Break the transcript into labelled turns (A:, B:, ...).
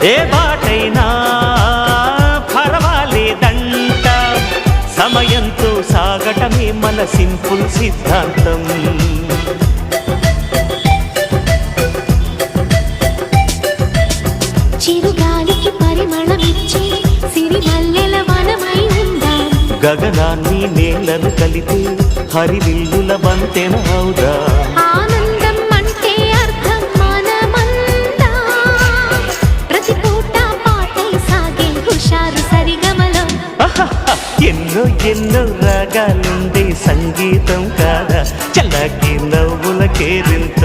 A: ఏ బాటైనా పర్వాలేదంట, సమయంతో సాగటమే మన సింపుల్ సిద్ధాంతం.
B: చిరుగాలికి పరిమళమిచ్చే సిరిమల్లెల వనమై ఉందాం,
A: గగనాన్ని నేలను కలిపే హరివిల్లుల వంతెన అవుదా.
B: ఆనందం అంటే అర్థం మనమందా, ప్రతి పూట పాటై సాగే హుషారు సరిగమలో.
A: ఎన్నో ఎన్నో రాగాలుండే సంగీతం కాదా, చల్లకి నవ్వుల కేరింత.